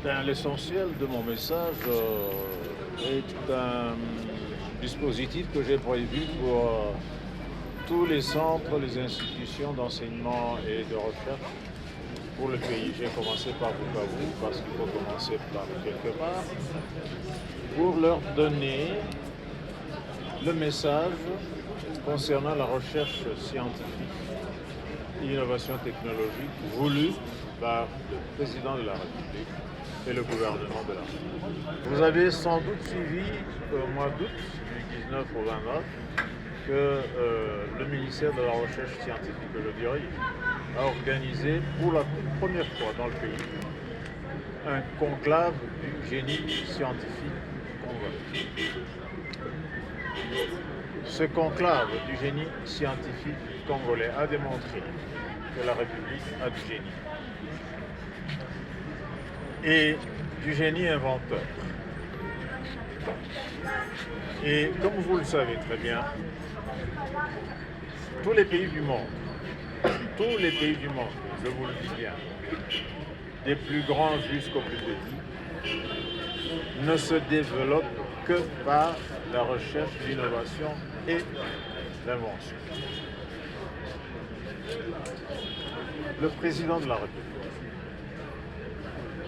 Ben, l'essentiel de mon message est un dispositif que j'ai prévu pour tous les centres, les institutions d'enseignement et de recherche pour le pays. J'ai commencé par Bukavu parce qu'il faut commencer par quelque part pour leur donner le message concernant la recherche scientifique et l'innovation technologique voulue par le président de la République et le gouvernement de la République. Vous avez sans doute suivi au mois d'août, du 19 au 29, que le ministère de la Recherche scientifique que je dirige a organisé pour la toute première fois dans le pays un conclave du génie scientifique congolais. Ce conclave du génie scientifique congolais a démontré que la République a du génie. Et du génie inventeur. Et comme vous le savez très bien, tous les pays du monde, je vous le dis bien, des plus grands jusqu'aux plus petits, ne se développent que par la recherche, l'innovation et l'invention. Le président de la République,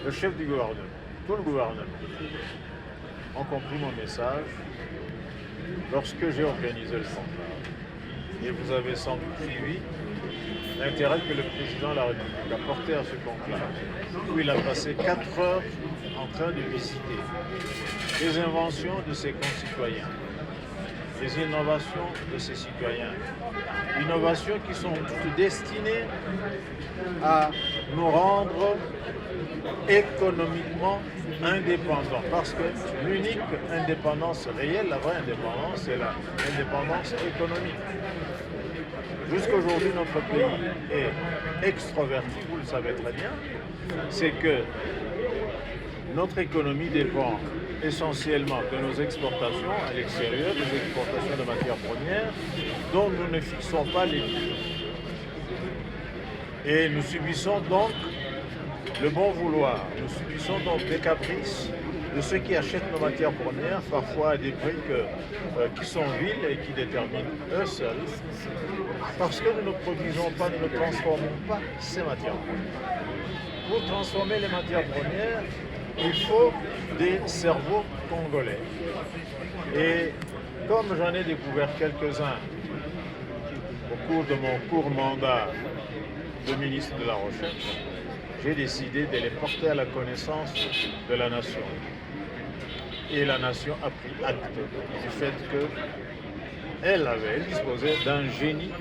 le chef du gouvernement, tout le gouvernement ont compris mon message lorsque j'ai organisé le conclave. Et vous avez sans doute suivi l'intérêt que le président de la République a porté à ce conclave, où il a passé 4 heures en train de visiter les inventions de ses concitoyens, les innovations de ses citoyens, innovations qui sont toutes destinées à nous rendre économiquement indépendants, parce que l'unique indépendance réelle, la vraie indépendance, c'est l'indépendance économique. Jusqu'aujourd'hui, notre pays est extroverti, vous le savez très bien, c'est que notre économie dépend essentiellement de nos exportations à l'extérieur, des exportations de matières premières, dont nous ne fixons pas les prix. Et nous subissons donc le bon vouloir, nous subissons donc les caprices de ceux qui achètent nos matières premières, parfois à des prix qui sont vils et qui déterminent eux seuls, parce que nous ne produisons pas, nous ne transformons pas ces matières premières. Pour transformer les matières premières, il faut des cerveaux congolais. Et comme j'en ai découvert quelques-uns au cours de mon court mandat de ministre de la Recherche, j'ai décidé de les porter à la connaissance de la nation. Et la nation a pris acte du fait qu'elle disposait d'un génie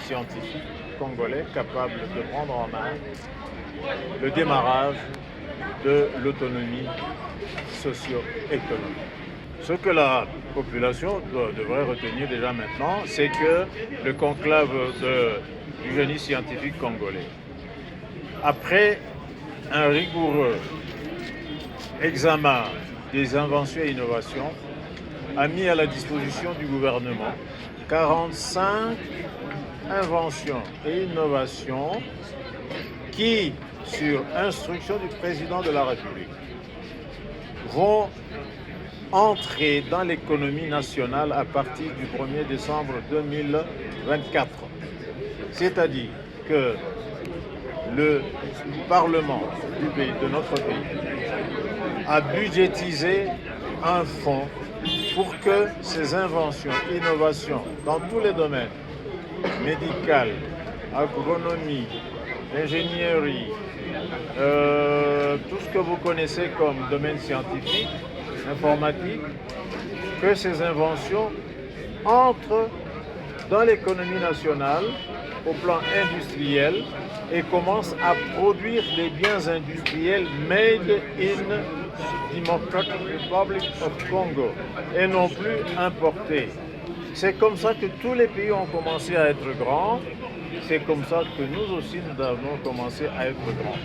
scientifique congolais capable de prendre en main le démarrage de l'autonomie socio-économique. Ce que la population devrait retenir déjà maintenant, c'est que le conclave du génie scientifique congolais, après un rigoureux examen des inventions et innovations, a mis à la disposition du gouvernement 45 inventions et innovations qui, sur instruction du président de la République, vont entrer dans l'économie nationale à partir du 1er décembre 2024. C'est-à-dire que le Parlement de notre pays a budgétisé un fonds pour que ces inventions, innovations dans tous les domaines, médical, agronomie, ingénierie, tout ce que vous connaissez comme domaine scientifique, informatique, que ces inventions entrent dans l'économie nationale au plan industriel et commencent à produire des biens industriels made in Democratic Republic of Congo et non plus importés. C'est comme ça que tous les pays ont commencé à être grands, c'est comme ça que nous aussi nous avons commencé à être grands.